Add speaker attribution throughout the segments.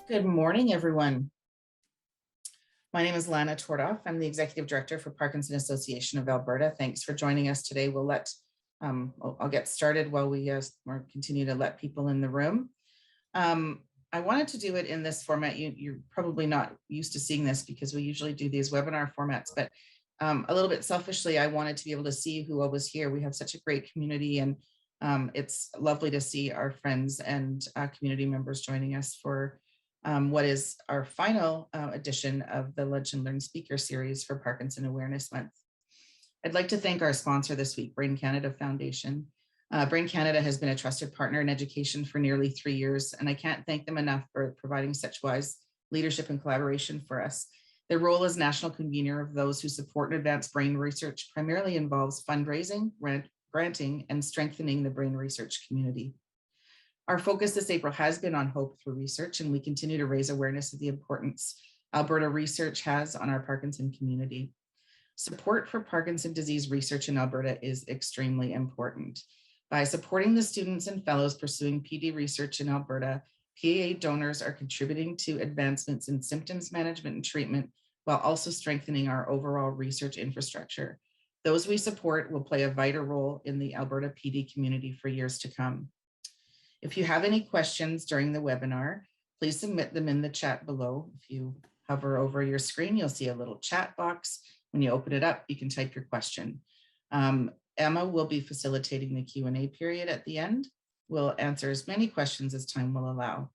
Speaker 1: Good morning, everyone. My name is Lana Tordoff. I'm the Executive Director for Parkinson Association of Alberta. Thanks for joining us today. I'll get started while we continue to let people in the room. I wanted to do it in this format. You're probably not used to seeing this because we usually do these webinar formats, but a little bit selfishly, I wanted to be able to see who all was here. We have such a great community, and it's lovely to see our friends and community members joining us for what is our final edition of the Lunch and Learn Speaker Series for Parkinson Awareness Month. I'd like to thank our sponsor this week, Brain Canada Foundation. Brain Canada has been a trusted partner in education for nearly 3 years, and I can't thank them enough for providing such wise leadership and collaboration for us. Their role as national convener of those who support and advance brain research primarily involves fundraising, granting, and strengthening the brain research community. Our focus this April has been on hope through research, and we continue to raise awareness of the importance Alberta research has on our Parkinson community. Support for Parkinson disease research in Alberta is extremely important. By supporting the students and fellows pursuing PD research in Alberta, PAA donors are contributing to advancements in symptoms management and treatment while also strengthening our overall research infrastructure. Those we support will play a vital role in the Alberta PD community for years to come. If you have any questions during the webinar, please submit them in the chat below. If you hover over your screen, you'll see a little chat box. When you open it up, you can type your question. Emma will be facilitating the Q&A period at the end. We'll answer as many questions as time will allow.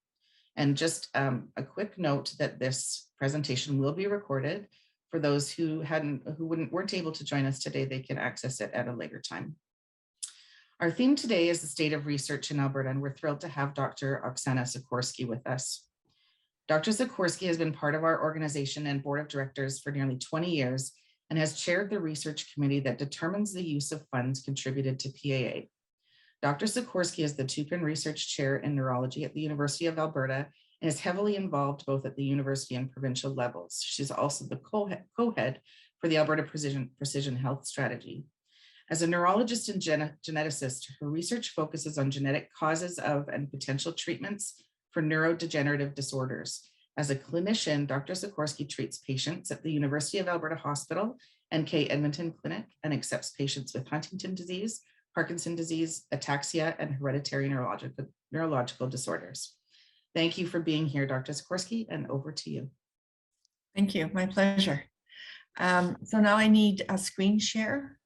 Speaker 1: And just a quick note that this presentation will be recorded. For those who weren't able to join us today, they can access it at a later time. Our theme today is the state of research in Alberta, and we're thrilled to have Dr. Oksana Suchowersky with us. Dr. Suchowersky has been part of our organization and board of directors for nearly 20 years and has chaired the research committee that determines the use of funds contributed to PAA. Dr. Suchowersky is the Tupin Research Chair in Neurology at the University of Alberta and is heavily involved both at the university and provincial levels. She's also the co-head for the Alberta Precision Health Strategy. As a neurologist and geneticist, her research focuses on genetic causes of and potential treatments for neurodegenerative disorders. As a clinician, Dr. Suchowersky treats patients at the University of Alberta Hospital and Edmonton Clinic and accepts patients with Huntington disease, Parkinson disease, ataxia, and hereditary neurological disorders. Thank you for being here, Dr. Suchowersky, and over to you.
Speaker 2: Thank you, my pleasure. So now I need a screen share.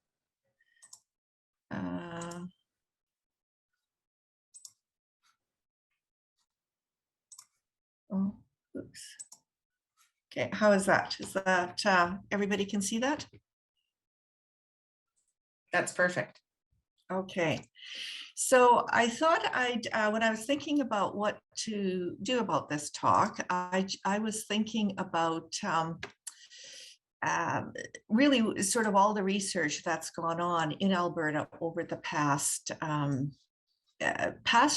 Speaker 2: Oh, oops. Okay, how is that? Is that everybody can see that?
Speaker 1: That's perfect.
Speaker 2: Okay, so I thought when I was thinking about what to do about this talk, I was thinking about really sort of all the research that's gone on in Alberta over the past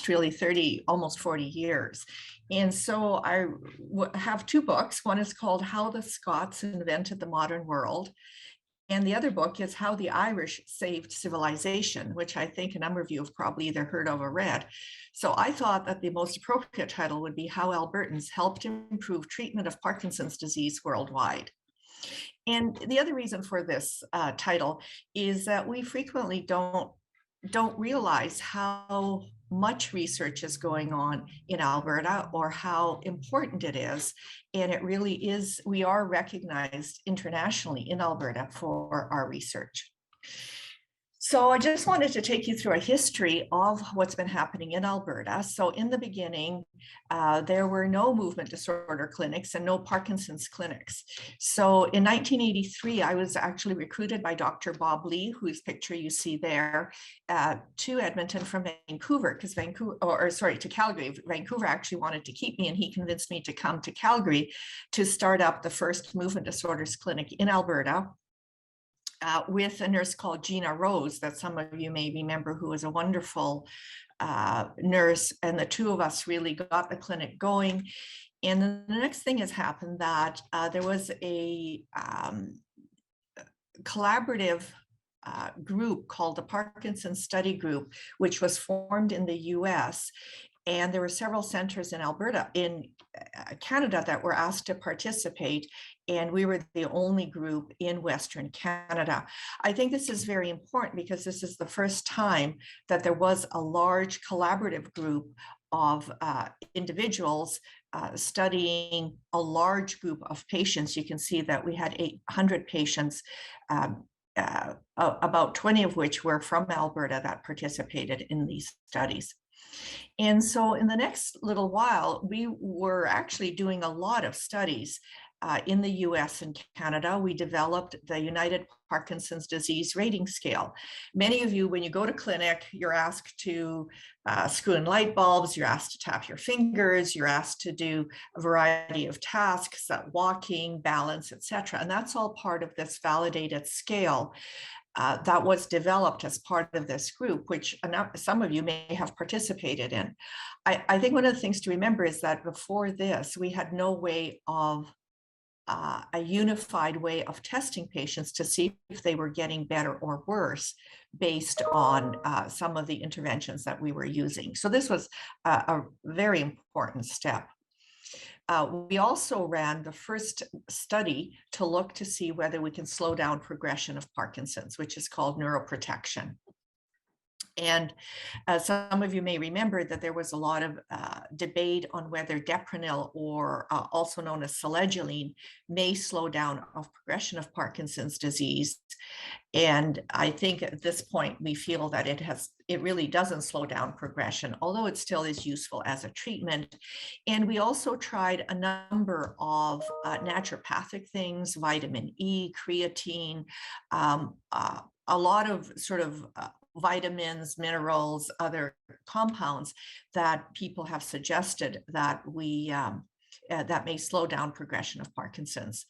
Speaker 2: really 30, almost 40 years. And so I have two books. One is called How the Scots Invented the Modern World. And the other book is How the Irish Saved Civilization, which I think a number of you have probably either heard of or read. So I thought that the most appropriate title would be How Albertans Helped Improve Treatment of Parkinson's Disease Worldwide. And the other reason for this title is that we frequently don't realize how much research is going on in Alberta or how important it is. And it really is, we are recognized internationally in Alberta for our research. So I just wanted to take you through a history of what's been happening in Alberta. So in the beginning, there were no movement disorder clinics and no Parkinson's clinics. So in 1983, I was actually recruited by Dr. Bob Lee, whose picture you see there, to Edmonton from Vancouver, because to Calgary. Vancouver actually wanted to keep me, and he convinced me to come to Calgary to start up the first movement disorders clinic in Alberta. With a nurse called Gina Rose, that some of you may remember, who was a wonderful nurse, and the two of us really got the clinic going. And then the next thing has happened that there was a collaborative group called the Parkinson Study Group, which was formed in the US. And there were several centers in Alberta, in Canada, that were asked to participate, and we were the only group in Western Canada. I think this is very important because this is the first time that there was a large collaborative group of individuals studying a large group of patients. You can see that we had 800 patients, about 20 of which were from Alberta, that participated in these studies. And so in the next little while, we were actually doing a lot of studies in the US and Canada. We developed the United Parkinson's Disease Rating Scale. Many of you, when you go to clinic, you're asked to screw in light bulbs, you're asked to tap your fingers, you're asked to do a variety of tasks, walking, balance, etc. And that's all part of this validated scale that was developed as part of this group, which some of you may have participated in. I think one of the things to remember is that before this, we had no way of a unified way of testing patients to see if they were getting better or worse based on some of the interventions that we were using. So this was a very important step. We also ran the first study to look to see whether we can slow down progression of Parkinson's, which is called neuroprotection. And some of you may remember that there was a lot of debate on whether deprenyl, or also known as selegiline, may slow down of progression of Parkinson's disease. And I think at this point, we feel that it really doesn't slow down progression, although it still is useful as a treatment. And we also tried a number of naturopathic things, vitamin E, creatine, a lot of sort of vitamins, minerals, other compounds that people have suggested that that may slow down progression of Parkinson's.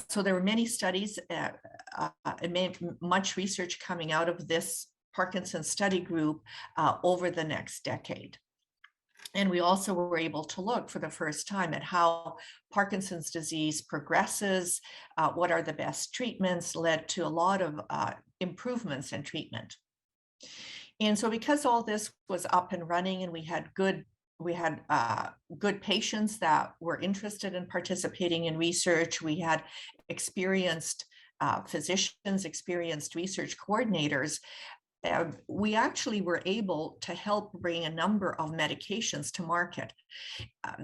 Speaker 2: So there were many studies and much research coming out of this Parkinson's study group over the next decade. And we also were able to look for the first time at how Parkinson's disease progresses, what are the best treatments, led to a lot of improvements in treatment. And so because all this was up and running and we had good patients that were interested in participating in research, we had experienced physicians, experienced research coordinators, we actually were able to help bring a number of medications to market.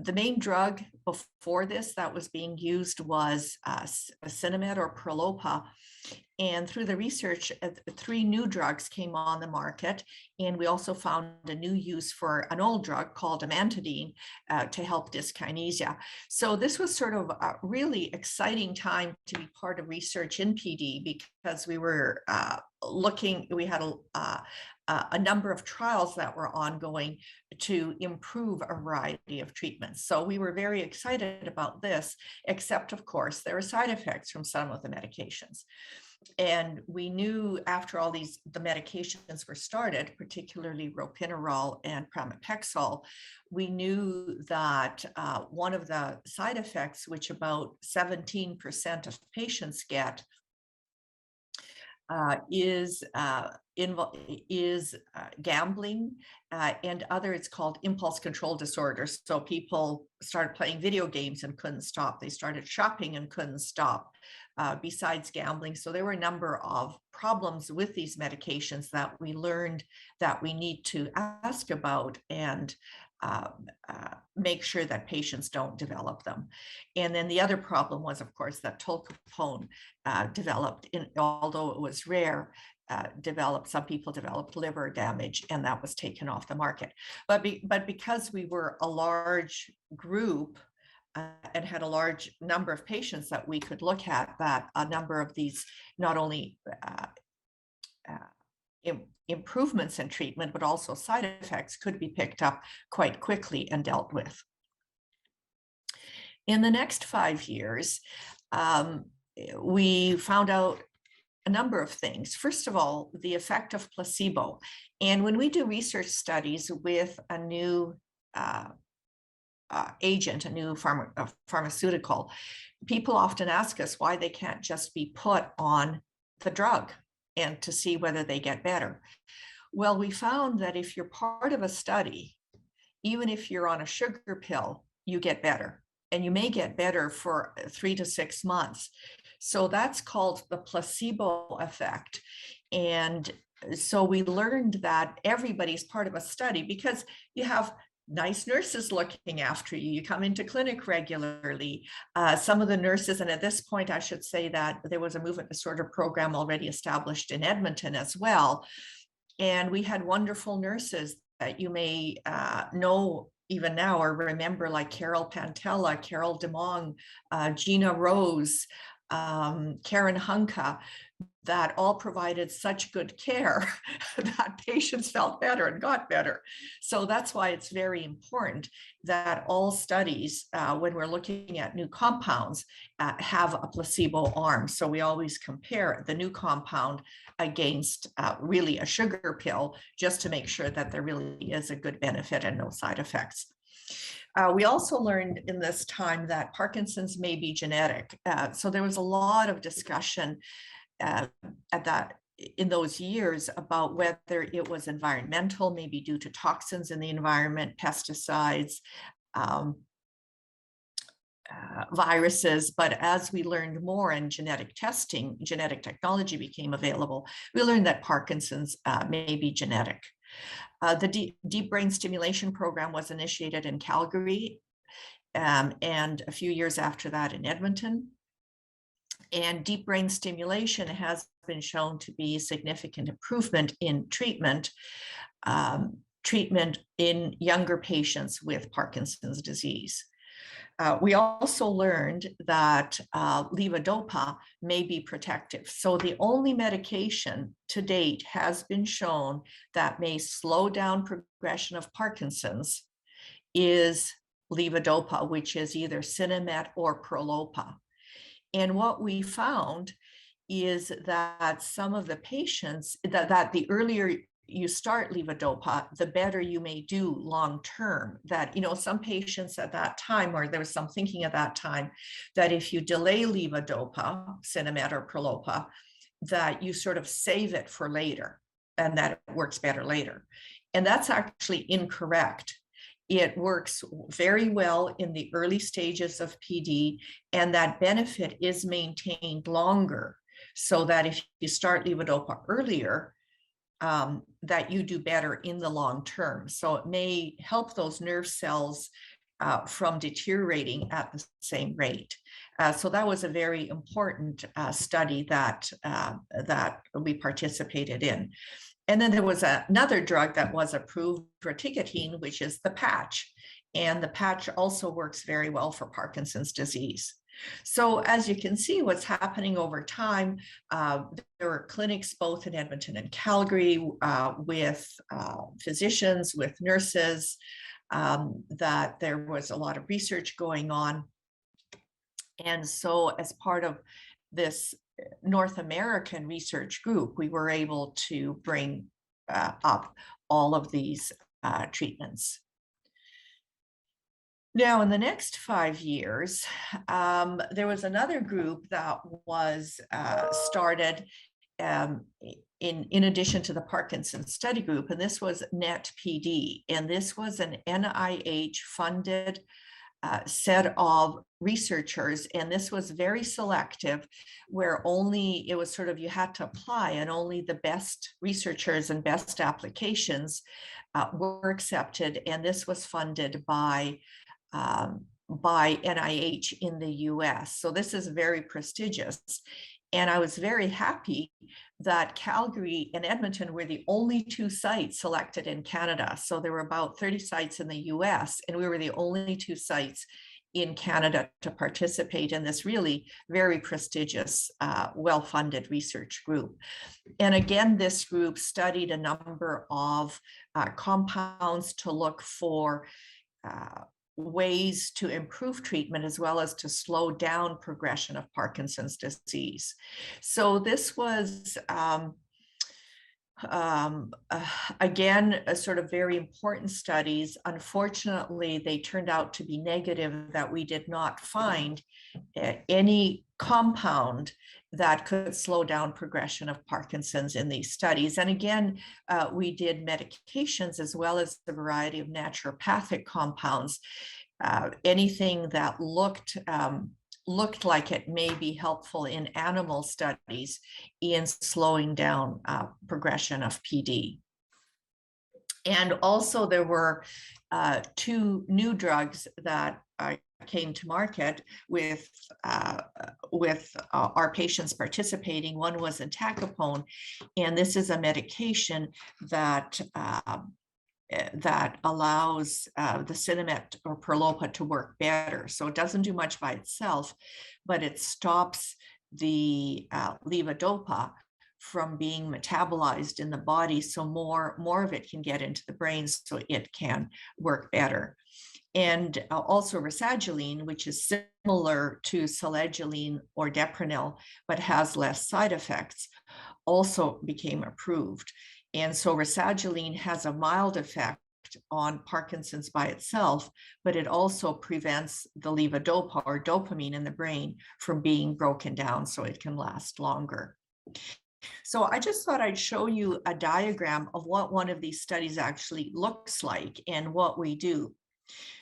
Speaker 2: The main drug before this that was being used was Sinemet or Prolopa. And through the research, 3 new drugs came on the market. And we also found a new use for an old drug called amantadine to help dyskinesia. So this was sort of a really exciting time to be part of research in PD, because we were we had a number of trials that were ongoing to improve a variety of treatments. So we were very excited about this, except of course, there are side effects from some of the medications. And we knew after all the medications were started, particularly ropinirole and pramipexole, we knew that one of the side effects, which about 17% of patients get, is gambling and other, it's called impulse control disorders. So people started playing video games and couldn't stop. They started shopping and couldn't stop, besides gambling. So there were a number of problems with these medications that we learned that we need to ask about and make sure that patients don't develop them. And then the other problem was, of course, that tolcapone developed, although it was rare, some people developed liver damage, and that was taken off the market. But because we were a large group and had a large number of patients that we could look at, that a number of these not only improvements in treatment, but also side effects could be picked up quite quickly and dealt with. In the next 5 years, we found out a number of things. First of all, the effect of placebo. And when we do research studies with a new agent, a new pharmaceutical, people often ask us why they can't just be put on the drug and to see whether they get better. Well, we found that if you're part of a study even if you're on a sugar pill, you get better. And you may get better for 3 to 6 months. So that's called the placebo effect. And so we learned that everybody's part of a study because you have nice nurses looking after you. You come into clinic regularly. Some of the nurses, and at this point, I should say that there was a movement disorder program already established in Edmonton as well. And we had wonderful nurses that you may know even now or remember, like Carol Pantella, Carol DeMong, Gina Rose, Karen Hunka, that all provided such good care that patients felt better and got better. So that's why it's very important that all studies, when we're looking at new compounds, have a placebo arm. So we always compare the new compound against really a sugar pill, just to make sure that there really is a good benefit and no side effects. We also learned in this time that Parkinson's may be genetic. So there was a lot of discussion in those years about whether it was environmental, maybe due to toxins in the environment, pesticides, viruses. But as we learned more and genetic testing, genetic technology became available, we learned that Parkinson's may be genetic. The deep brain stimulation program was initiated in Calgary and a few years after that in Edmonton. And deep brain stimulation has been shown to be a significant improvement in treatment in younger patients with Parkinson's disease. We also learned that levodopa may be protective. So the only medication to date has been shown that may slow down progression of Parkinson's is levodopa, which is either Sinemet or Prolopa. And what we found is that some of the patients, that the earlier you start levodopa, the better you may do long term. That, some patients at that time, or there was some thinking at that time, that if you delay levodopa, Sinemet or Prolopa, that you sort of save it for later and that it works better later. And that's actually incorrect. It works very well in the early stages of PD, and that benefit is maintained longer, so that if you start levodopa earlier, that you do better in the long term. So it may help those nerve cells from deteriorating at the same rate. So that was a very important study that we participated in. And then there was another drug that was approved, rotigotine, which is the patch. And the patch also works very well for Parkinson's disease. So as you can see, what's happening over time, there are clinics both in Edmonton and Calgary with physicians, with nurses, that there was a lot of research going on. And so as part of this North American research group, we were able to bring up all of these treatments. Now, in the next 5 years, there was another group that was started in addition to the Parkinson study group, and this was NET-PD, and this was an NIH-funded set of researchers, and this was very selective, where only it was sort of you had to apply, and only the best researchers and best applications were accepted, and this was funded by NIH in the US. So this is very prestigious. And I was very happy that Calgary and Edmonton were the only 2 sites selected in Canada. So there were about 30 sites in the US, and we were the only 2 sites in Canada to participate in this really very prestigious, well-funded research group. And again, this group studied a number of compounds to look for ways to improve treatment as well as to slow down progression of Parkinson's disease. So this was, again, a sort of very important studies. Unfortunately, they turned out to be negative, that we did not find any compound that could slow down progression of Parkinson's in these studies. And again, we did medications as well as a variety of naturopathic compounds, anything that looked like it may be helpful in animal studies in slowing down progression of PD. And also there were 2 new drugs that came to market with our patients participating. One was entacapone, and this is a medication that that allows the Sinemet or Prolopa to work better. So it doesn't do much by itself, but it stops the levodopa from being metabolized in the body, so more of it can get into the brain, so it can work better. And also rasagiline, which is similar to selegiline or Deprenyl, but has less side effects, also became approved. And so rasagiline has a mild effect on Parkinson's by itself, but it also prevents the levodopa or dopamine in the brain from being broken down so it can last longer. So I just thought I'd show you a diagram of what one of these studies actually looks like and what we do.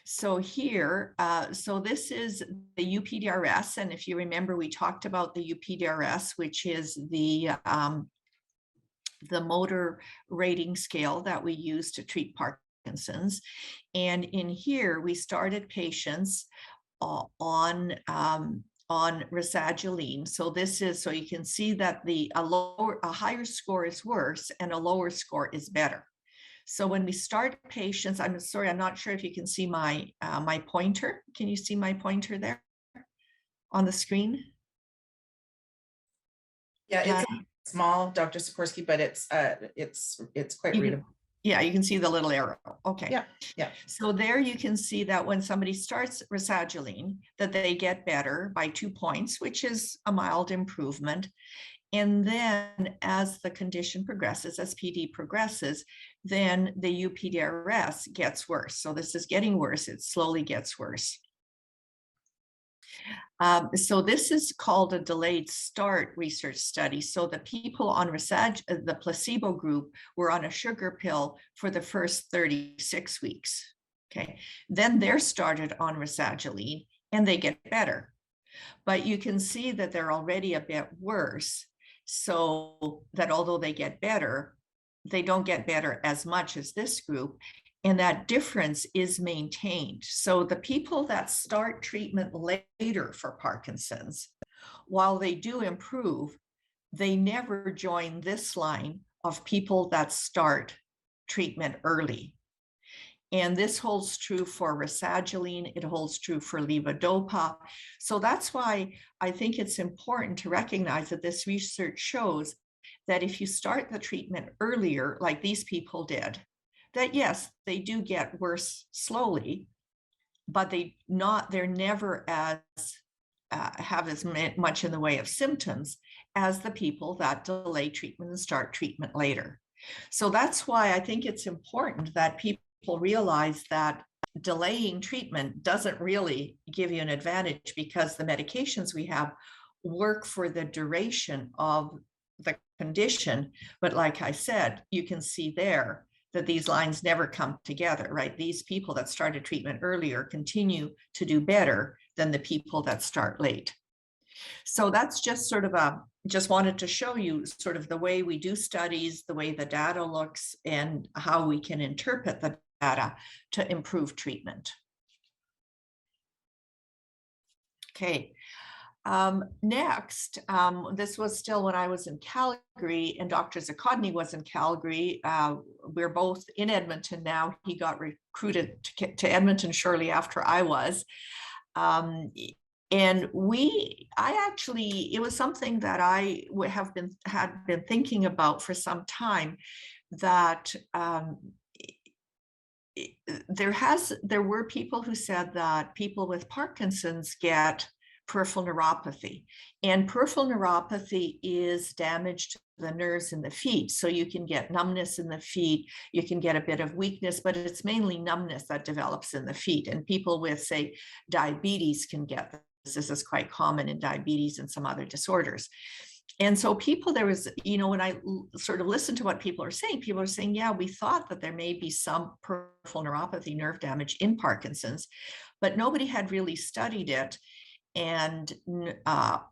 Speaker 2: So here, so this is the UPDRS. And if you remember, we talked about the UPDRS, which is the motor rating scale that we use to treat Parkinson's. And in here, we started patients on rasagiline. So this is, so you can see that a higher score is worse and a lower score is better. So when we start patients, I'm sorry, I'm not sure if you can see my my pointer. Can you see my pointer there on the screen?
Speaker 1: Yeah, it's small, Dr. Suchowersky, but it's quite readable.
Speaker 2: Yeah, you can see the little arrow. Okay.
Speaker 1: Yeah.
Speaker 2: So there you can see that when somebody starts rasagiline, that they get better by 2 points, which is a mild improvement. And then as the condition progresses, as PD progresses, then the UPDRS gets worse. So this is getting worse. It slowly gets worse. So this is called a delayed start research study. So the people on the placebo group were on a sugar pill for the first 36 weeks. Okay, then they're started on rasagiline and they get better. But you can see that they're already a bit worse. So that although they get better, they don't get better as much as this group. And that difference is maintained. So the people that start treatment later for Parkinson's, while they do improve, they never join this line of people that start treatment early. And this holds true for rasagiline, it holds true for levodopa. So that's why I think it's important to recognize that this research shows that if you start the treatment earlier, like these people did, that yes, they do get worse slowly, but they're never as have as much in the way of symptoms as the people that delay treatment and start treatment later. So that's why I think it's important that people realize that delaying treatment doesn't really give you an advantage, because the medications we have work for the duration of the condition. But like I said, you can see there that these lines never come together, right? These people that started treatment earlier continue to do better than the people that start late. So that's just sort of just wanted to show you sort of the way we do studies, the way the data looks, and how we can interpret the data to improve treatment. Okay. Next, this was still when I was in Calgary and Dr. Zucodny was in Calgary. We're both in Edmonton now. He got recruited to Edmonton shortly after I was. And it was something that I had been thinking about for some time, that there were people who said that people with Parkinson's get peripheral neuropathy, and peripheral neuropathy is damage to the nerves in the feet. So you can get numbness in the feet, you can get a bit of weakness, but it's mainly numbness that develops in the feet. And people with, say, diabetes can get this is quite common in diabetes and some other disorders. And so people, there was, when I sort of listened to what people are saying, yeah, we thought that there may be some peripheral neuropathy, nerve damage in Parkinson's, but nobody had really studied it and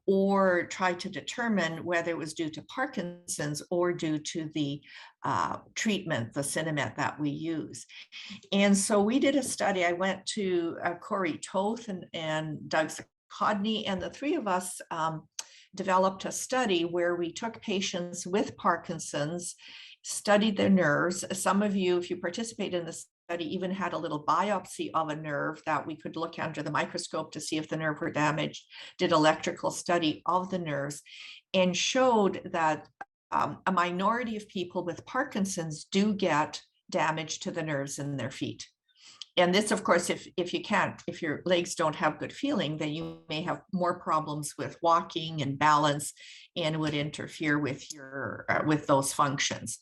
Speaker 2: or tried to determine whether it was due to Parkinson's or due to the treatment, the Sinemet that we use. And so we did a study. I went to Corey Toth and Doug Suchowersky, and the three of us developed a study where we took patients with Parkinson's, studied their nerves. Some of you, if you participated in the study, even had a little biopsy of a nerve that we could look under the microscope to see if the nerve were damaged, did electrical study of the nerves, and showed that a minority of people with Parkinson's do get damage to the nerves in their feet. And this, of course, if your legs don't have good feeling, then you may have more problems with walking and balance, and would interfere with your with those functions.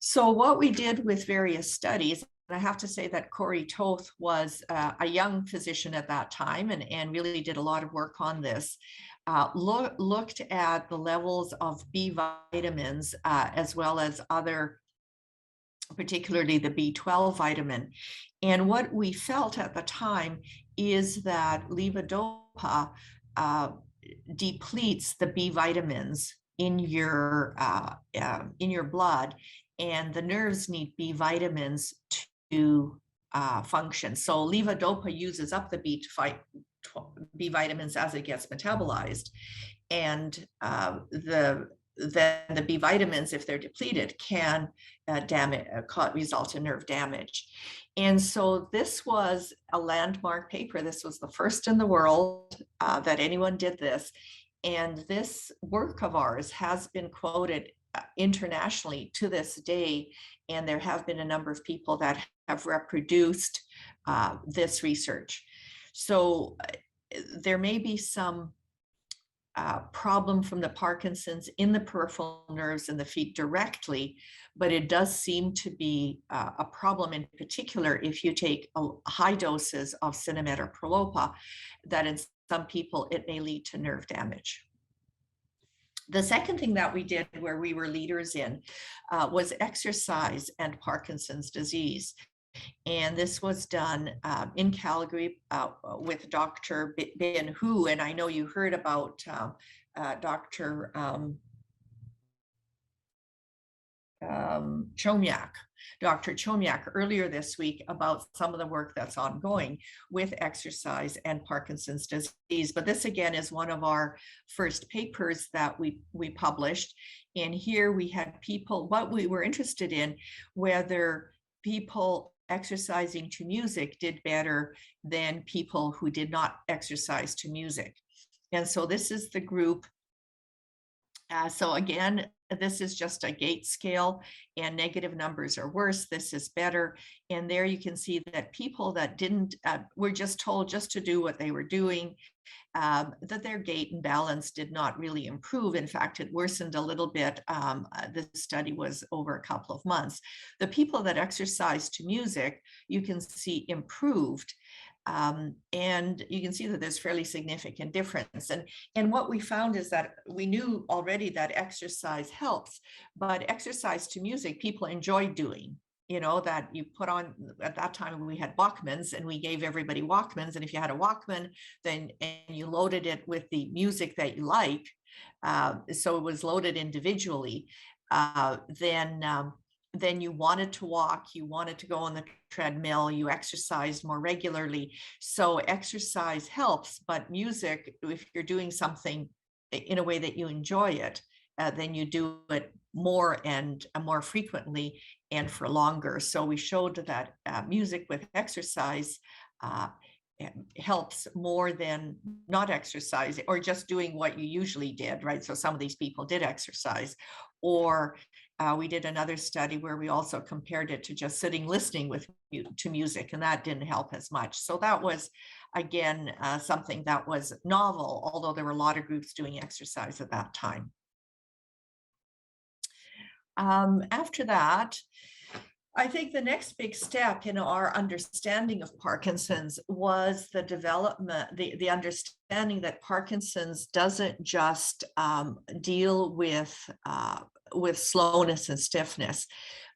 Speaker 2: So what we did with various studies, and I have to say that Corey Toth was a young physician at that time and really did a lot of work on this, looked at the levels of B vitamins as well as other, particularly the B12 vitamin. And what we felt at the time is that levodopa depletes the B vitamins in your blood, and the nerves need B vitamins to function. So levodopa uses up the B vitamins as it gets metabolized, and then the B vitamins, if they're depleted, can result in nerve damage. And so this was a landmark paper. This was the first in the world that anyone did this. And this work of ours has been quoted internationally to this day. And there have been a number of people that have reproduced this research. So there may be some problem from the Parkinson's in the peripheral nerves in the feet directly, but it does seem to be a problem in particular if you take high doses of Sinemet or Prolopa, that in some people it may lead to nerve damage. The second thing that we did, where we were leaders in, was exercise and Parkinson's disease. And this was done in Calgary with Dr. Ben Hu. And I know you heard about Dr. Chomiak, Dr. Chomiak earlier this week about some of the work that's ongoing with exercise and Parkinson's disease. But this again is one of our first papers that we published. And here we had people, what we were interested in, whether people exercising to music did better than people who did not exercise to music. And so this is the group. So again, this is just a gait scale, and negative numbers are worse. This is better. And there you can see that people that didn't, were just told just to do what they were doing, that their gait and balance did not really improve. In fact, it worsened a little bit. The study was over a couple of months. The people that exercised to music, you can see improved. And you can see that there's fairly significant difference. And what we found is that we knew already that exercise helps, but exercise to music, people enjoyed doing. You know, that you put on, at that time we had Walkmans, and we gave everybody Walkmans. And if you had a Walkman, then and you loaded it with the music that you like, so it was loaded individually, then you wanted to walk, you wanted to go on the treadmill, you exercised more regularly. So exercise helps, but music, if you're doing something in a way that you enjoy it, then you do it more and more frequently and for longer. So we showed that music with exercise helps more than not exercising or just doing what you usually did, right? So some of these people did exercise, or we did another study where we also compared it to just sitting listening to music, and that didn't help as much. So that was, again, something that was novel, although there were a lot of groups doing exercise at that time. After that, I think the next big step in our understanding of Parkinson's was the development, the understanding that Parkinson's doesn't just deal with slowness and stiffness,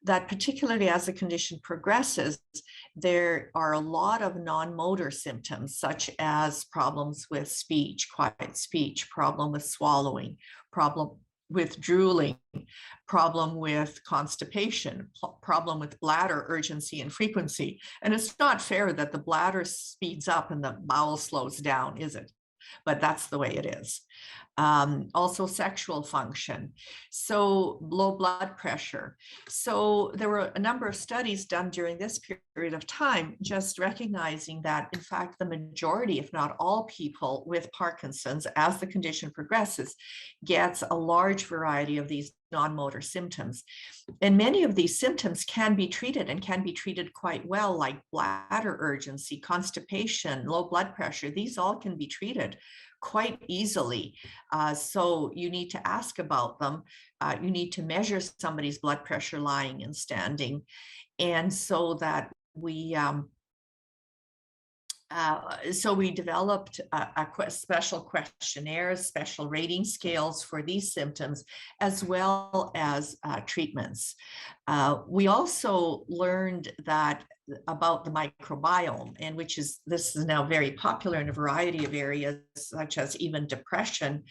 Speaker 2: that particularly as the condition progresses, there are a lot of non-motor symptoms, such as problems with speech, quiet speech, problem with swallowing, problem with drooling, problem with constipation, problem with bladder urgency and frequency. And it's not fair that the bladder speeds up and the bowel slows down, is it? But that's the way it is. Also sexual function, so low blood pressure. So there were a number of studies done during this period of time, just recognizing that, in fact, the majority, if not all people with Parkinson's, as the condition progresses, gets a large variety of these non-motor symptoms. And many of these symptoms can be treated and can be treated quite well, like bladder urgency, constipation, low blood pressure. These all can be treated quite easily. So you need to ask about them. You need to measure somebody's blood pressure lying and standing. And so that we developed special questionnaires, special rating scales for these symptoms, as well as treatments. We also learned that about the microbiome, and this is now very popular in a variety of areas, such as even depression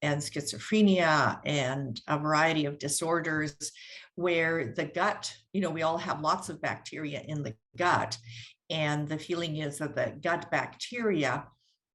Speaker 2: and schizophrenia and a variety of disorders, where the gut, we all have lots of bacteria in the gut. And the feeling is that the gut bacteria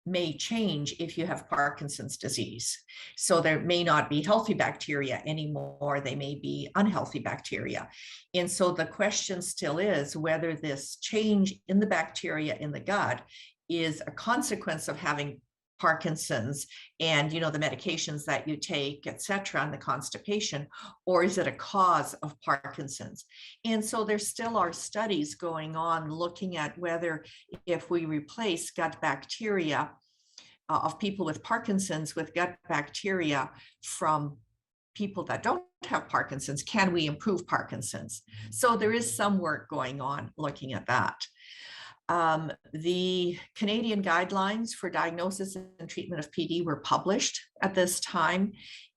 Speaker 2: may change if you have Parkinson's disease. So there may not be healthy bacteria anymore. They may be unhealthy bacteria. And so the question still is whether this change in the bacteria in the gut is a consequence of having Parkinson's and, the medications that you take, et cetera, and the constipation, or is it a cause of Parkinson's? And so there still are studies going on looking at whether, if we replace gut bacteria of people with Parkinson's with gut bacteria from people that don't have Parkinson's, can we improve Parkinson's? So there is some work going on looking at that. The Canadian guidelines for diagnosis and treatment of PD were published at this time.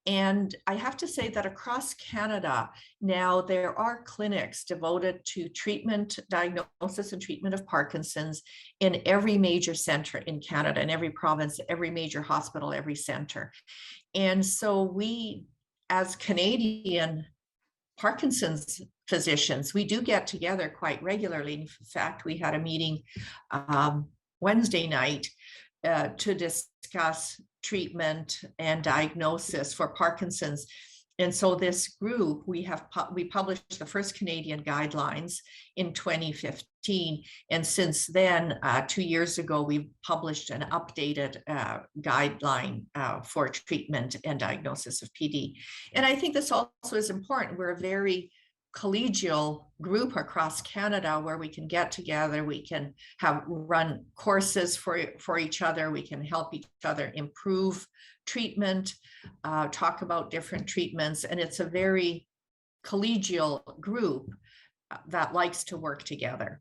Speaker 2: And I have to say that across Canada, now there are clinics devoted to treatment, diagnosis, and treatment of Parkinson's in every major center in Canada, in every province, every major hospital, every center. And so we, as Canadian Parkinson's physicians, we do get together quite regularly. In fact, we had a meeting Wednesday night to discuss treatment and diagnosis for Parkinson's. And so this group, we published the first Canadian guidelines in 2015. And since then, 2 years ago, we published an updated guideline for treatment and diagnosis of PD. And I think this also is important. We're a very collegial group across Canada where we can get together, we can run courses for each other, we can help each other improve treatment, talk about different treatments, and it's a very collegial group that likes to work together.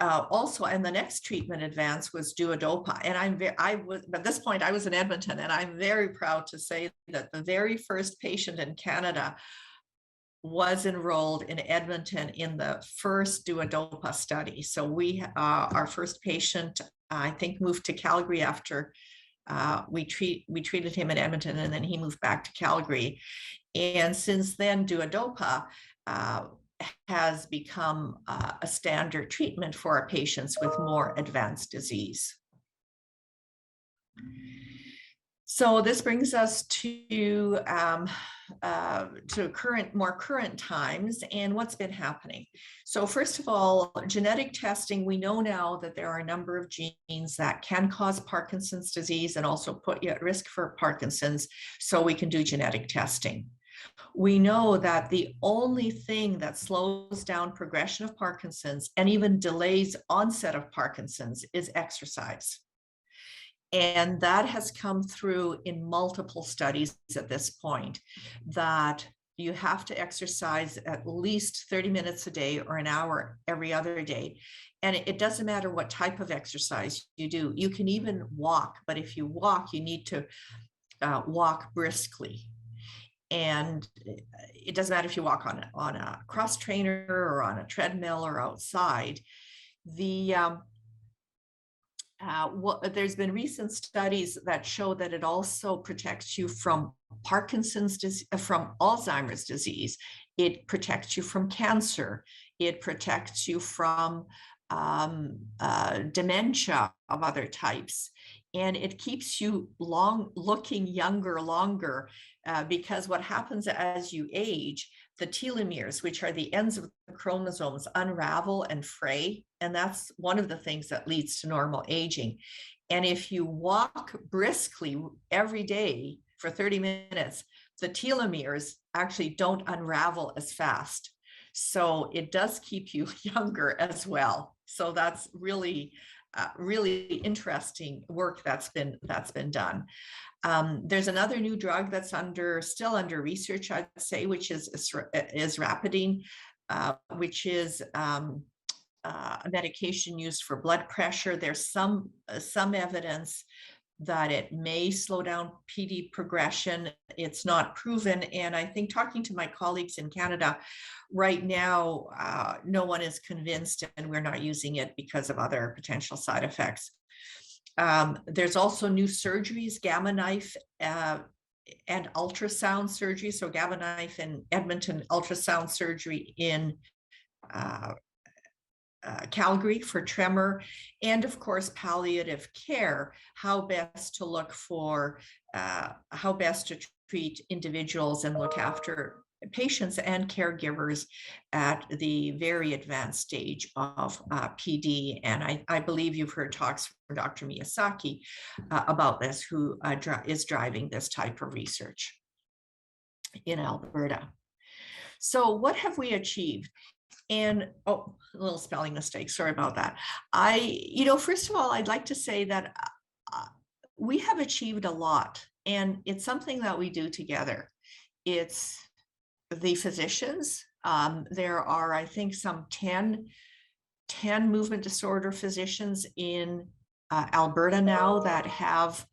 Speaker 2: Also, and the next treatment advance was Duodopa. And at this point, I was in Edmonton, and I'm very proud to say that the very first patient in Canada was enrolled in Edmonton in the first Duodopa study. So our first patient, I think, moved to Calgary after we treated him in Edmonton, and then he moved back to Calgary. And since then, Duodopa has become a standard treatment for our patients with more advanced disease. So this brings us to more current times and what's been happening. So first of all, genetic testing, we know now that there are a number of genes that can cause Parkinson's disease and also put you at risk for Parkinson's, so we can do genetic testing. We know that the only thing that slows down progression of Parkinson's and even delays onset of Parkinson's is exercise. And that has come through in multiple studies at this point, that You have to exercise at least 30 minutes a day or an hour every other day. And it doesn't matter what type of exercise you do. You can even walk, but if you walk, you need to walk briskly. And it doesn't matter if you walk on a cross trainer or on a treadmill or outside. There's been recent studies that show that it also protects you from Parkinson's disease, from Alzheimer's disease. It protects you from cancer. It protects you from dementia of other types. And it keeps you looking younger longer, because what happens as you age, the telomeres, which are the ends of the chromosomes, unravel and fray. And that's one of the things that leads to normal aging. And if you walk briskly every day for 30 minutes, the telomeres actually don't unravel as fast. So it does keep you younger as well. So that's really interesting work that's been done. There's another new drug that's still under research, I'd say, which is rapidine, which is a medication used for blood pressure. There's some evidence that it may slow down PD progression. It's not proven. And I think talking to my colleagues in Canada right now, no one is convinced, and we're not using it because of other potential side effects. There's also new surgeries, gamma knife and ultrasound surgery. So gamma knife in Edmonton, ultrasound surgery in Calgary for tremor, and of course palliative care, how best to look for, how best to treat individuals and look after patients and caregivers at the very advanced stage of PD. And I believe you've heard talks from Dr. Miyazaki about this, who is driving this type of research in Alberta. So what have we achieved? And, oh, a little spelling mistake, sorry about that. First of all, I'd like to say that we have achieved a lot, and it's something that we do together. It's the physicians. There are, I think, some 10 movement disorder physicians in Alberta now that have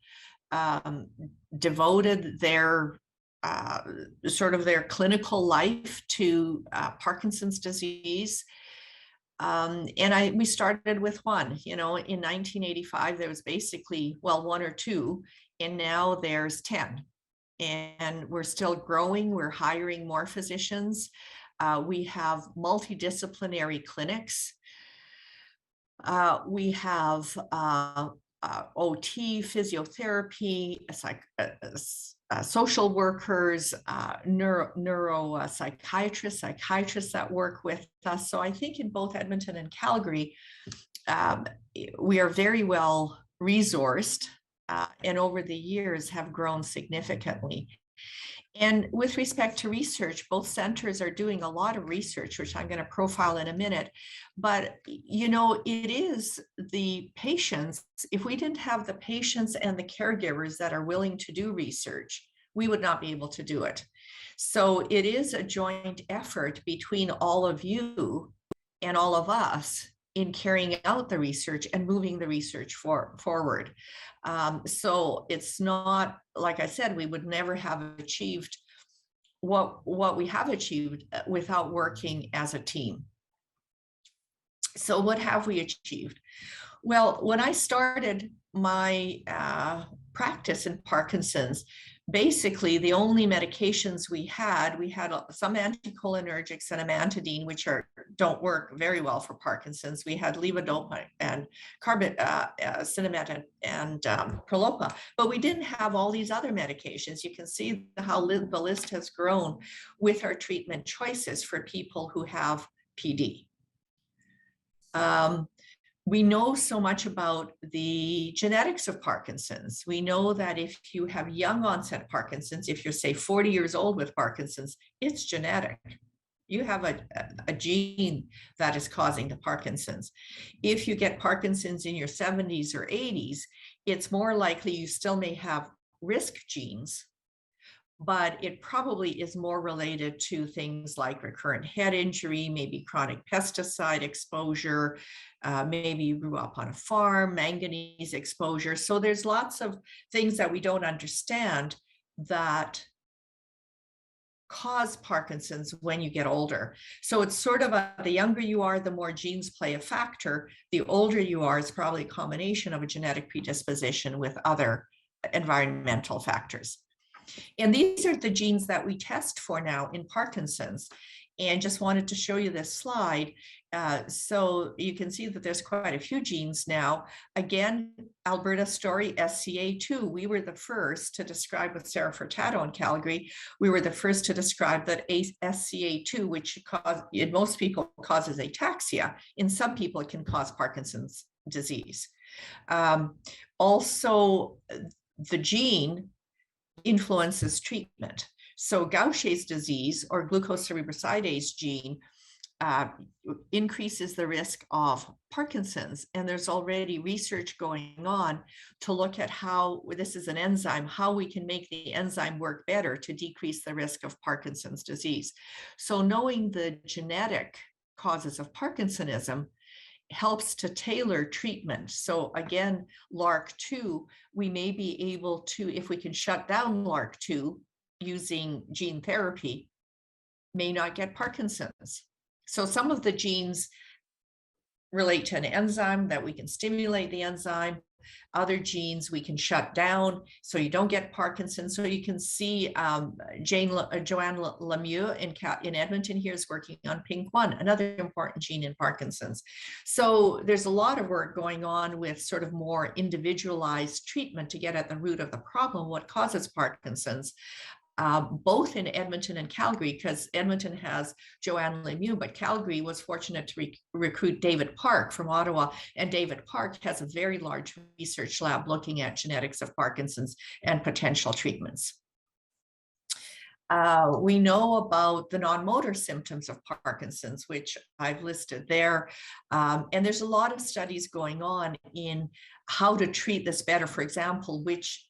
Speaker 2: devoted their their clinical life to Parkinson's disease. We started with one, in 1985, there was basically, one or two, and now there's 10. And we're still growing. We're hiring more physicians. We have multidisciplinary clinics. We have OT, physiotherapy, social workers, neuropsychiatrists, psychiatrists that work with us. So I think in both Edmonton and Calgary, we are very well resourced, and over the years have grown significantly. And with respect to research, both centers are doing a lot of research, which I'm going to profile in a minute. But, it is the patients. If we didn't have the patients and the caregivers that are willing to do research, we would not be able to do it. So it is a joint effort between all of you and all of us in carrying out the research and moving the research forward. So it's not, like I said, we would never have achieved what we have achieved without working as a team. So what have we achieved? Well, when I started my practice in Parkinson's, basically the only medications we had some anticholinergics and amantadine, which don't work very well for Parkinson's. We had levodopa and cinnamate and Prolopa, but we didn't have all these other medications. You can see how the list has grown with our treatment choices for people who have PD. We know so much about the genetics of Parkinson's. We know that if you have young onset Parkinson's, if you're say 40 years old with Parkinson's, it's genetic. You have a gene that is causing the Parkinson's. If you get Parkinson's in your 70s or 80s, it's more likely you still may have risk genes, but it probably is more related to things like recurrent head injury, maybe chronic pesticide exposure, maybe you grew up on a farm, manganese exposure. So there's lots of things that we don't understand that cause Parkinson's when you get older. So it's sort of the younger you are, the more genes play a factor. The older you are, it's probably a combination of a genetic predisposition with other environmental factors. And these are the genes that we test for now in Parkinson's. And just wanted to show you this slide. So you can see that there's quite a few genes now. Again, Alberta story, SCA2. We were the first to describe with Sarah Furtado in Calgary. We were the first to describe that SCA2, which in most people causes ataxia. In some people, it can cause Parkinson's disease. Also, the gene influences treatment. So Gaucher's disease or glucocerebrosidase gene increases the risk of Parkinson's. And there's already research going on to look at how, this is an enzyme, how we can make the enzyme work better to decrease the risk of Parkinson's disease. So knowing the genetic causes of Parkinsonism helps to tailor treatment. So again, LRRK2, we may be able to, if we can shut down LRRK2 using gene therapy, may not get Parkinson's. So some of the genes relate to an enzyme that we can stimulate the enzyme. Other genes we can shut down so you don't get Parkinson's. So you can see Joanne Lemieux in Edmonton here is working on PINK1, another important gene in Parkinson's. So there's a lot of work going on with sort of more individualized treatment to get at the root of the problem, what causes Parkinson's. Both in Edmonton and Calgary, because Edmonton has Joanne Lemieux, but Calgary was fortunate to recruit David Park from Ottawa. And David Park has a very large research lab looking at genetics of Parkinson's and potential treatments. We know about the non-motor symptoms of Parkinson's, which I've listed there. And there's a lot of studies going on in how to treat this better. For example, which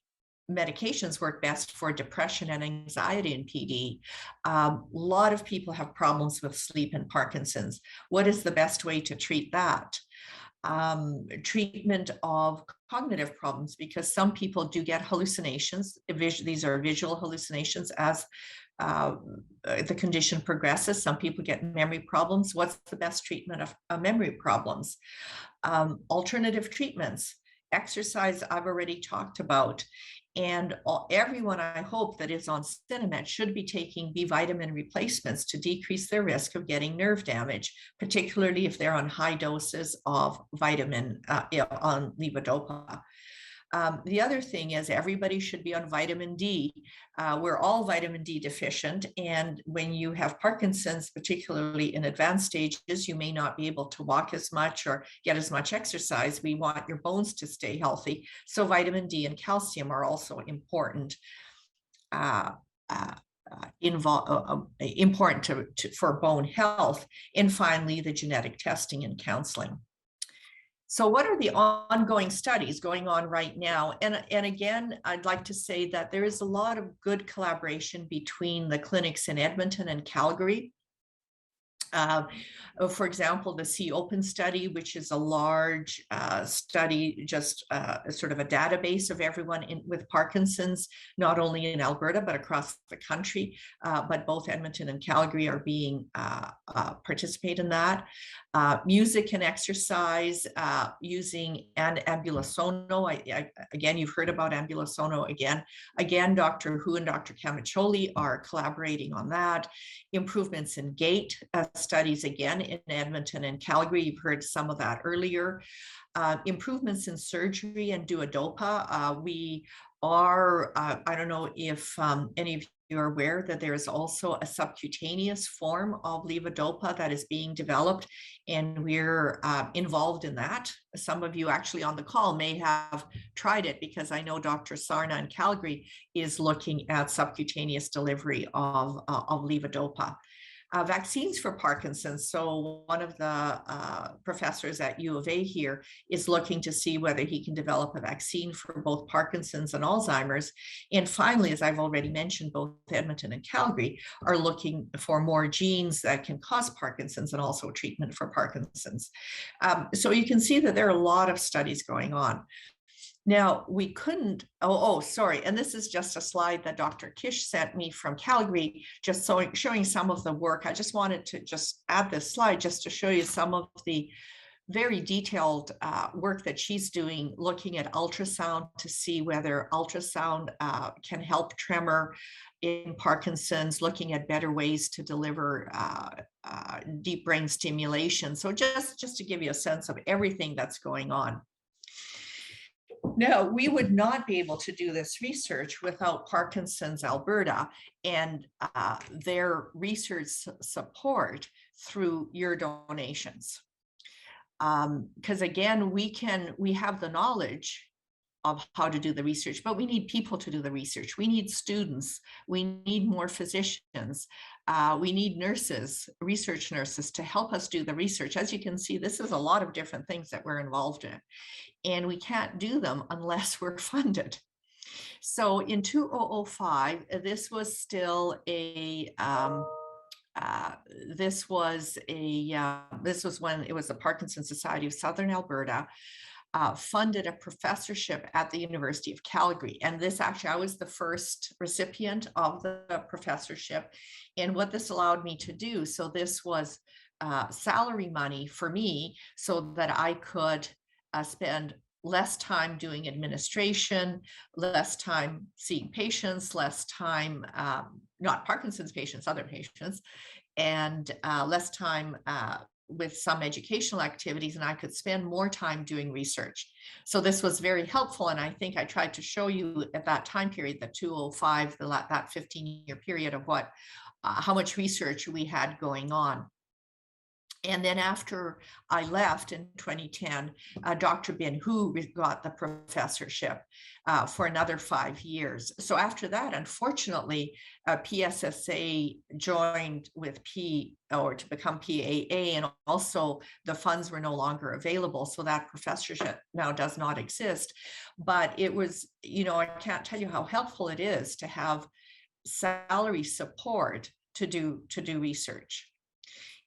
Speaker 2: medications work best for depression and anxiety in PD. A lot of people have problems with sleep and Parkinson's. What is the best way to treat that? Treatment of cognitive problems, because some people do get hallucinations. These are visual hallucinations as the condition progresses. Some people get memory problems. What's the best treatment of memory problems? Alternative treatments. Exercise I've already talked about. And everyone, I hope, that is on Cinemet should be taking B vitamin replacements to decrease their risk of getting nerve damage, particularly if they're on high doses of vitamin on levodopa. The other thing is everybody should be on vitamin D. We're all vitamin D deficient. And when you have Parkinson's, particularly in advanced stages, you may not be able to walk as much or get as much exercise. We want your bones to stay healthy. So vitamin D and calcium are also important. Important for bone health. And finally, the genetic testing and counseling. So what are the ongoing studies going on right now? And again, I'd like to say that there is a lot of good collaboration between the clinics in Edmonton and Calgary. For example, the See Open study, which is a large study, just sort of a database of everyone with Parkinson's, not only in Alberta, but across the country. But both Edmonton and Calgary are being participate in that. Music and exercise using Ambulosono. Again, you've heard about Ambulosono again. Again, Dr. Hu and Dr. Camacholi are collaborating on that. Improvements in gait studies again in Edmonton and Calgary. You've heard some of that earlier. Improvements in surgery and duodopa. We are, I don't know if any of you are aware that there is also a subcutaneous form of levodopa that is being developed, and we're involved in that. Some of you actually on the call may have tried it, because I know Dr. Sarna in Calgary is looking at subcutaneous delivery of levodopa. vaccines for Parkinson's. So one of the professors at U of A here is looking to see whether he can develop a vaccine for both Parkinson's and Alzheimer's. And finally, as I've already mentioned, both Edmonton and Calgary are looking for more genes that can cause Parkinson's and also treatment for Parkinson's. So you can see that there are a lot of studies going on. Now, we couldn't, sorry, and this is just a slide that Dr. Kish sent me from Calgary, just showing some of the work. I just wanted to just add this slide just to show you some of the very detailed work that she's doing, looking at ultrasound to see whether ultrasound can help tremor in Parkinson's, looking at better ways to deliver deep brain stimulation. So just to give you a sense of everything that's going on. No, we would not be able to do this research without Parkinson's Alberta and their research support through your donations. Because again, we have the knowledge of how to do the research, but we need people to do the research. We need students, we need more physicians, we need nurses, research nurses to help us do the research. As you can see, this is a lot of different things that we're involved in, and we can't do them unless we're funded. So in 2005, this was still a this was when it was the Parkinson Society of Southern Alberta funded a professorship at the University of Calgary. And this actually, I was the first recipient of the professorship. And what this allowed me to do, so this was salary money for me so that I could spend less time doing administration, less time seeing patients, less time, not Parkinson's patients, other patients, and less time with some educational activities, and I could spend more time doing research. So this was very helpful. And I think I tried to show you at that time period, the 2005, that 15-year period of how much research we had going on. And then after I left in 2010, Dr. Bin Hu got the professorship for another 5 years. So after that, unfortunately, PSSA joined with to become PAA, and also the funds were no longer available. So that professorship now does not exist. But it was, I can't tell you how helpful it is to have salary support to do research.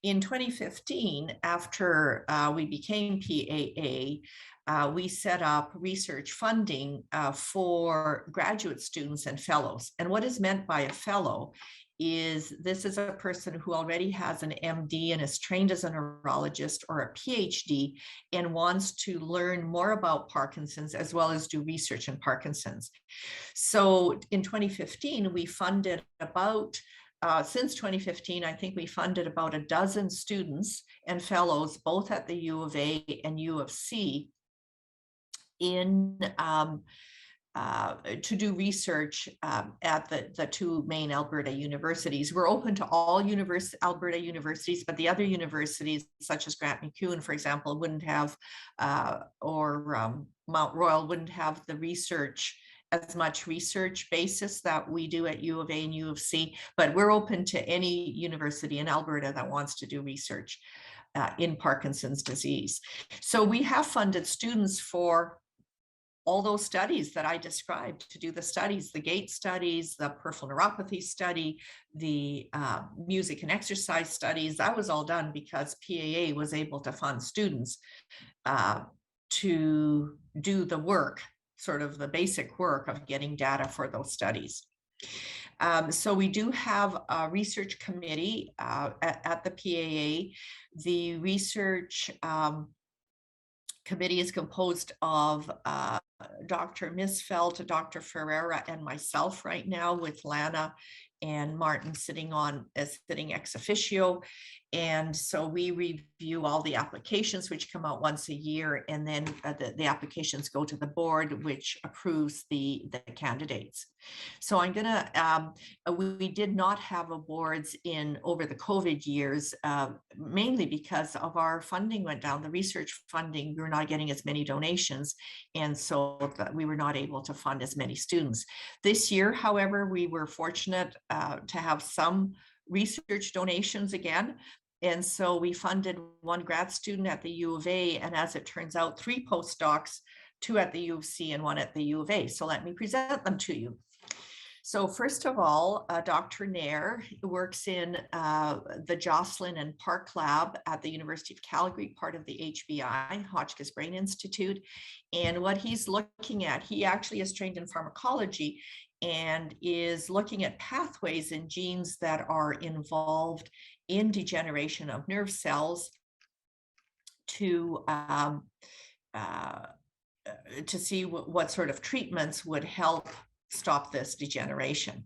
Speaker 2: In 2015, after we became PAA, we set up research funding for graduate students and fellows. And what is meant by a fellow is this is a person who already has an MD and is trained as a neurologist or a PhD and wants to learn more about Parkinson's as well as do research in Parkinson's. So in 2015, we funded about since 2015, I think we funded about a dozen students and fellows, both at the U of A and U of C, to do research at the two main Alberta universities. We're open to all Alberta universities, but the other universities, such as Grant MacEwan, for example, wouldn't have, or Mount Royal wouldn't have the research, as much research basis that we do at U of A and U of C, but we're open to any university in Alberta that wants to do research in Parkinson's disease. So we have funded students for all those studies that I described, to do the studies, the gait studies, the peripheral neuropathy study, the music and exercise studies. That was all done because PAA was able to fund students to do the work, sort of the basic work of getting data for those studies. So we do have a research committee at the PAA. The research committee is composed of Dr. Misfeld, Dr. Ferreira, and myself right now, with Lana and Martin sitting ex officio. And so we review all the applications, which come out once a year, and then the applications go to the board, which approves the candidates. So I'm gonna, we did not have awards over the COVID years, mainly because of our funding went down, the research funding, we were not getting as many donations, and so we were not able to fund as many students. This year, however, we were fortunate to have some research donations again. And so we funded one grad student at the U of A, and as it turns out, 3 postdocs, 2 at the U of C and 1 at the U of A. So let me present them to you. So first of all, Dr. Nair works in the Jossilin and Park Lab at the University of Calgary, part of the HBI, Hotchkiss Brain Institute. And what he's looking at, he actually is trained in pharmacology and is looking at pathways and genes that are involved in degeneration of nerve cells to see what sort of treatments would help stop this degeneration.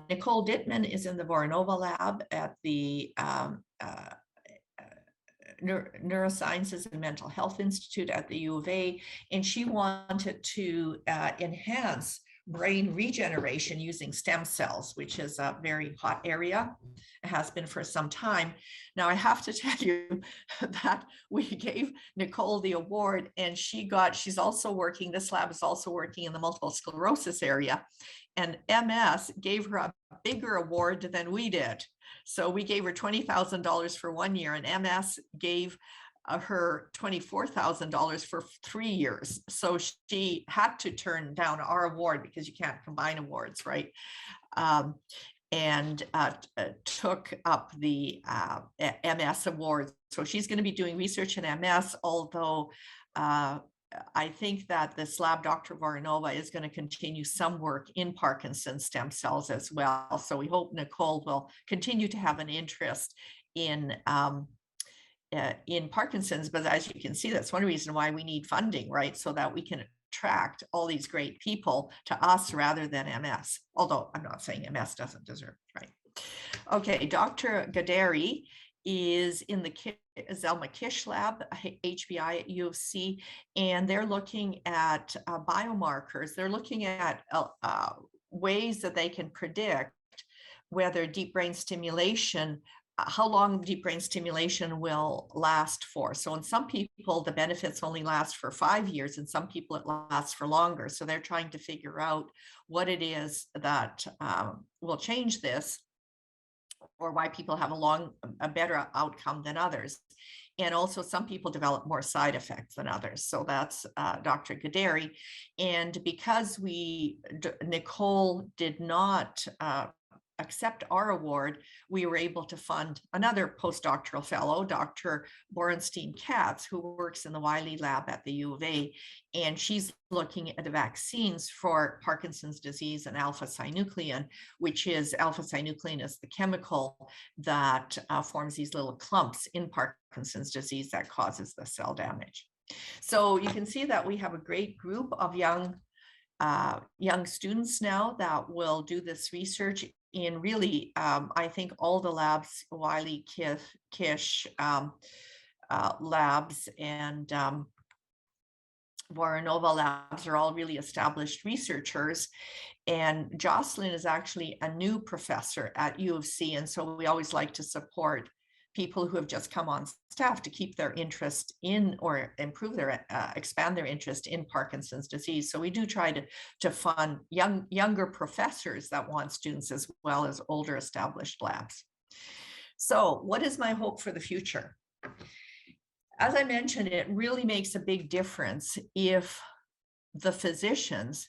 Speaker 2: Nicole Dittman is in the Voronova Lab at the Neurosciences and Mental Health Institute at the U of A, and she wanted to enhance brain regeneration using stem cells, which is a very hot area. It has been for some time. Now, I have to tell you that we gave Nicole the award, and she's also working, this lab is also working in the multiple sclerosis area, and MS gave her a bigger award than we did. So we gave her $20,000 for 1 year, and MS gave her $24,000 for 3 years. So she had to turn down our award because you can't combine awards, right? And took up the MS award. So she's going to be doing research in MS, although I think that this lab, Dr. Voronova, is going to continue some work in Parkinson's stem cells as well. So we hope Nicole will continue to have an interest in Parkinson's, but as you can see, that's one reason why we need funding, right? So that we can attract all these great people to us rather than MS, although I'm not saying MS doesn't deserve it, right? Okay, Dr. Gaderi is in the Zelma Kish Lab, HBI at U of C, and they're looking at biomarkers. They're looking at ways that they can predict whether deep brain stimulation, how long deep brain stimulation will last for. So in some people, the benefits only last for 5 years, and some people it lasts for longer. So they're trying to figure out what it is that will change this, or why people have a better outcome than others. And also some people develop more side effects than others. So that's Dr. Gaderi. And because Nicole did not accept our award, we were able to fund another postdoctoral fellow, Dr. Borenstein-Katz, who works in the Wiley Lab at the U of A, and she's looking at the vaccines for Parkinson's disease and alpha-synuclein, which is alpha-synuclein is the chemical that forms these little clumps in Parkinson's disease that causes the cell damage. So you can see that we have a great group of young students now that will do this research in really, I think all the labs, Wiley, Kish labs, and Voronova Labs are all really established researchers. And Jossilin is actually a new professor at U of C. And so we always like to support people who have just come on staff to keep their interest in, or expand their interest in Parkinson's disease. So we do try to fund younger professors that want students as well as older established labs. So what is my hope for the future? As I mentioned, it really makes a big difference if the physicians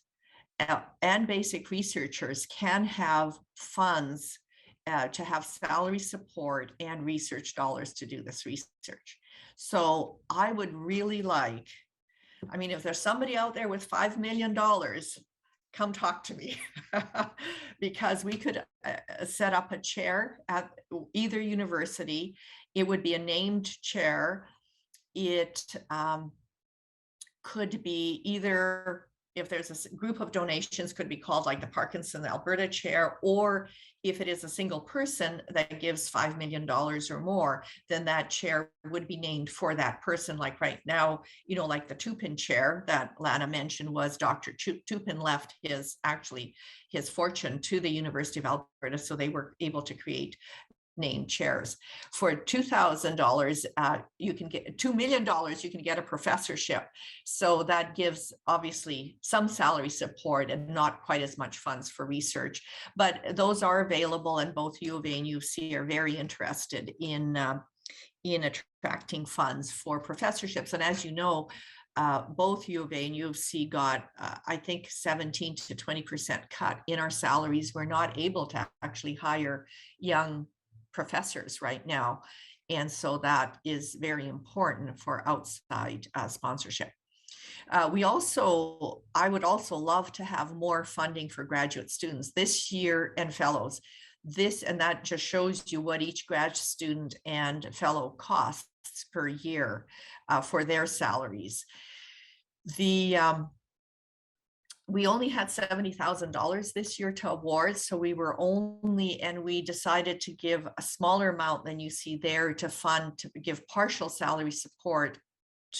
Speaker 2: and basic researchers can have funds to have salary support and research dollars to do this research. So I would really like, I mean, if there's somebody out there with $5 million, come talk to me because we could set up a chair at either university. It would be a named chair. It could be either, if there's a group of donations, could be called like the Parkinson Alberta chair, or if it is a single person that gives $5 million or more, then that chair would be named for that person. Like right now, you know, like the Tupin chair that Lana mentioned was Dr. Tupin left his fortune to the University of Alberta. So they were able to create named chairs. For $2,000, you can get $2 million, you can get a professorship. So that gives obviously some salary support and not quite as much funds for research, but those are available, and both U of A and U of C are very interested in attracting funds for professorships. And as you know, both U of A and U of C got, I think, 17 to 20% cut in our salaries. We're not able to actually hire young professors right now. And so that is very important for outside sponsorship. I would also love to have more funding for graduate students this year and fellows. And that just shows you what each grad student and fellow costs per year for their salaries. We only had $70,000 this year to award, so we decided to give a smaller amount than you see there to give partial salary support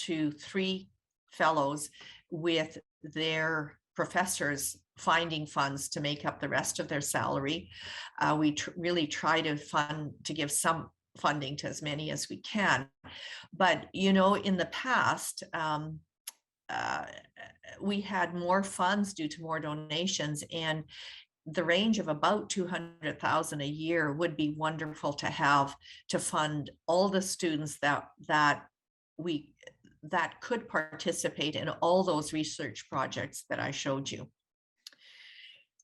Speaker 2: to 3 fellows, with their professors finding funds to make up the rest of their salary. We really try to give some funding to as many as we can. But, in the past, we had more funds due to more donations, and the range of about $200,000 a year would be wonderful to have to fund all the students that could participate in all those research projects that I showed you.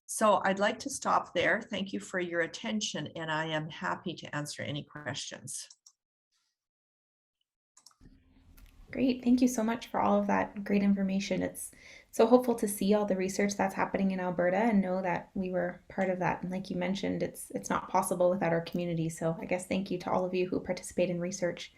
Speaker 2: So I'd like to stop there. Thank you for your attention, and I am happy to answer any questions.
Speaker 3: Great. Thank you so much for all of that great information. It's so hopeful to see all the research that's happening in Alberta and know that we were part of that. And like you mentioned, it's not possible without our community. So I guess thank you to all of you who participate in research.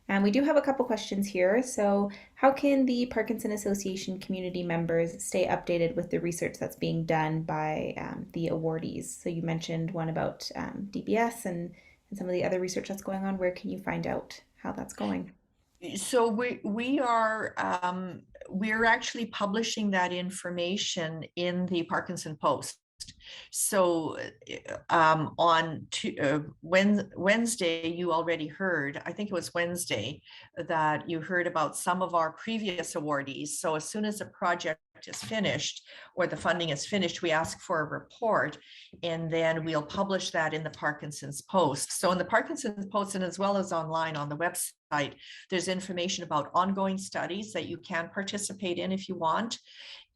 Speaker 3: And we do have a couple questions here. So how can the Parkinson Association community members stay updated with the research that's being done by the awardees? So you mentioned one about DBS and some of the other research that's going on. Where can you find out how that's going?
Speaker 2: So we're actually publishing that information in the Parkinson Post. So on Wednesday, you already heard, I think it was Wednesday, that you heard about some of our previous awardees. So as soon as a project is finished or the funding is finished, we ask for a report, and then we'll publish that in the Parkinson's Post. So in the Parkinson's Post, and as well as online on the website, there's information about ongoing studies that you can participate in if you want,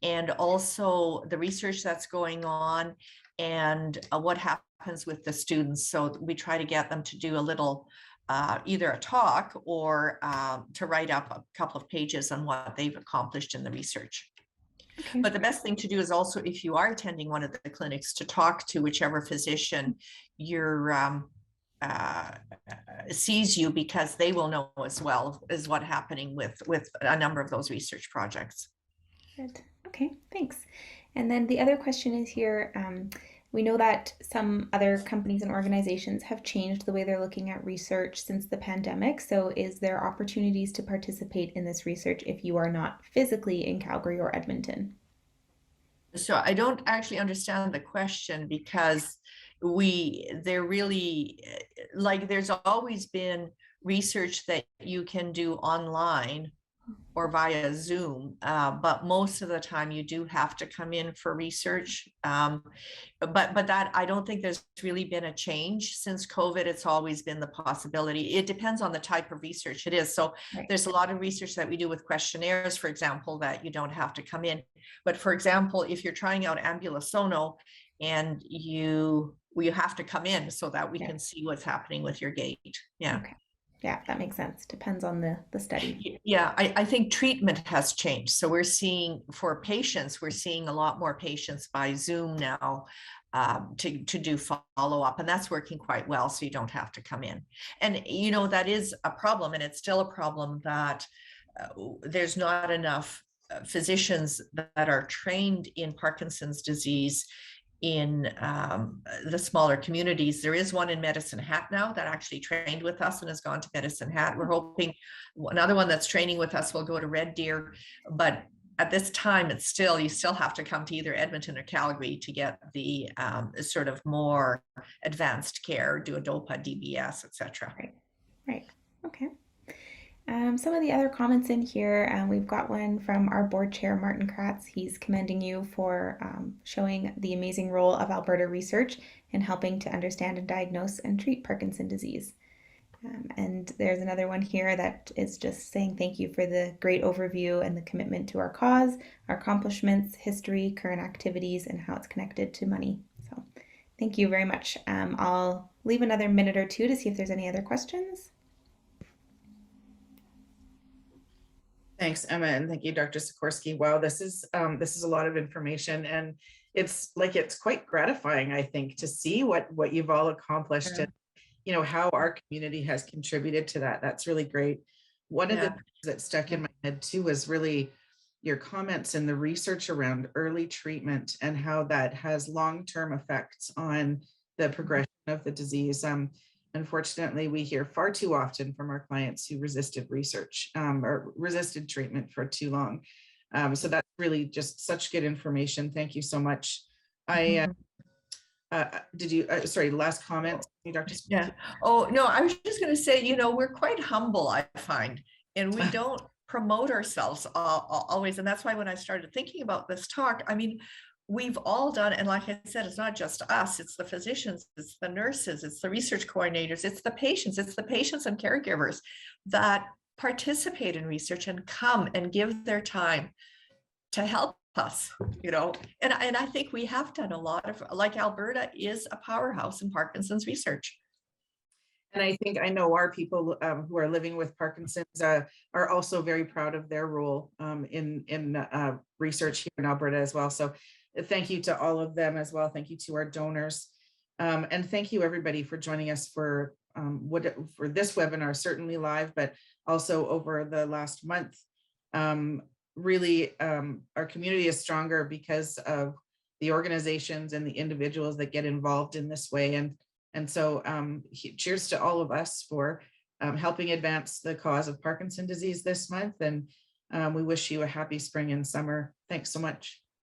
Speaker 2: and also the research that's going on and what happens with the students. So we try to get them to do a little, either a talk or to write up a couple of pages on what they've accomplished in the research. Okay. But the best thing to do is also, if you are attending one of the clinics, to talk to whichever physician sees you, because they will know as well as what's happening with a number of those research projects.
Speaker 3: Good. Okay, thanks. And then the other question is here, we know that some other companies and organizations have changed the way they're looking at research since the pandemic. So is there opportunities to participate in this research if you are not physically in Calgary or Edmonton?
Speaker 2: So I don't actually understand the question, because there's always been research that you can do online or via Zoom, but most of the time you do have to come in for research. But that, I don't think there's really been a change since COVID. It's always been the possibility. It depends on the type of research it is. So right. There's a lot of research that we do with questionnaires, for example, that you don't have to come in. But for example, if you're trying out Ambulosono, and you have to come in so that we can see what's happening with your gait. Yeah.
Speaker 3: Okay. Yeah, that makes sense. Depends on the study.
Speaker 2: Yeah, I think treatment has changed. So we're seeing a lot more patients by Zoom now to do follow-up, and that's working quite well, so you don't have to come in. And that is a problem, and it's still a problem that there's not enough physicians that are trained in Parkinson's disease in the smaller communities. There is one in Medicine Hat now that actually trained with us and has gone to Medicine Hat. We're hoping another one that's training with us will go to Red Deer, but at this time, it's still, you still have to come to either Edmonton or Calgary to get the sort of more advanced care, Duodopa, DBS, etc.
Speaker 3: Right. Right. Okay. Some of the other comments in here, we've got one from our board chair, Martin Kratz. He's commending you for showing the amazing role of Alberta research in helping to understand and diagnose and treat Parkinson's disease. And there's another one here that is just saying thank you for the great overview and the commitment to our cause, our accomplishments, history, current activities, and how it's connected to money. So thank you very much. I'll leave another minute or two to see if there's any other questions.
Speaker 1: Thanks, Emma, and thank you, Dr. Suchowersky. Wow, this is a lot of information, and it's quite gratifying, I think, to see what you've all accomplished,
Speaker 2: Yeah.
Speaker 1: and how our community has contributed to that. That's really great. One of the things that stuck in my head too was really your comments and the research around early treatment and how that has long-term effects on the progression of the disease. Unfortunately, we hear far too often from our clients who resisted research or resisted treatment for too long. So that's really just such good information. Thank you so much. Did you, sorry, last comment, Dr.
Speaker 2: Yeah. Oh, no, I was just going to say, we're quite humble, I find, and we don't promote ourselves always. And that's why when I started thinking about this talk, I mean, we've all done, and like I said, it's not just us, it's the physicians, it's the nurses, it's the research coordinators, it's the patients and caregivers that participate in research and come and give their time to help us, and I think we have done a lot of, like, Alberta is a powerhouse in Parkinson's research.
Speaker 1: And I know our people who are living with Parkinson's are also very proud of their role in research here in Alberta as well. So thank you to all of them as well. Thank you to our donors. And thank you everybody for joining us for this webinar, certainly live, but also over the last month. Really, our community is stronger because of the organizations and the individuals that get involved in this way. And so cheers to all of us for helping advance the cause of Parkinson's disease this month. And we wish you a happy spring and summer. Thanks so much.